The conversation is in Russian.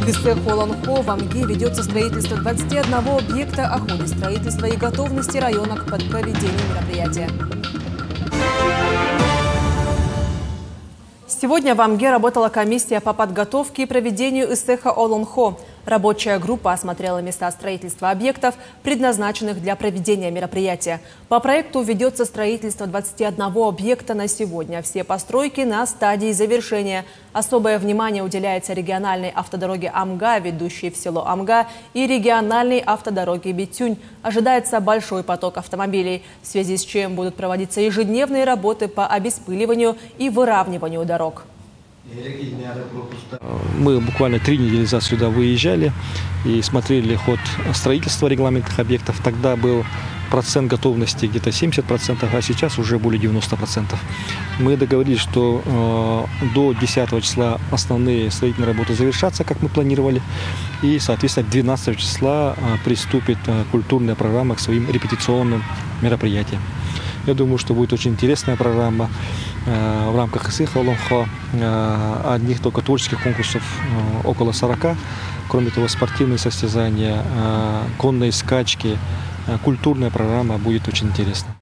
В ИСЭХ Олонхо в Амге ведется строительство 21 объекта, о ходе строительства и готовности района под проведение мероприятия. Сегодня в Амге работала комиссия по подготовке и проведению ИСЭХа Олонхо. Рабочая группа осмотрела места строительства объектов, предназначенных для проведения мероприятия. По проекту ведется строительство 21 объекта на сегодня. Все постройки на стадии завершения. Особое внимание уделяется региональной автодороге Амга, ведущей в село Амга, и региональной автодороге Битюнь. Ожидается большой поток автомобилей, в связи с чем будут проводиться ежедневные работы по обеспыливанию и выравниванию дорог. Мы буквально 3 недели назад сюда выезжали и смотрели ход строительства регламентных объектов. Тогда был процент готовности где-то 70%, а сейчас уже более 90%. Мы договорились, что до 10 числа основные строительные работы завершатся, как мы планировали. И, соответственно, 12 числа приступит культурная программа к своим репетиционным мероприятиям. Я думаю, что будет очень интересная программа в рамках ИСЭХа Олонхо. Одних только творческих конкурсов около 40. Кроме того, спортивные состязания, конные скачки, культурная программа будет очень интересна.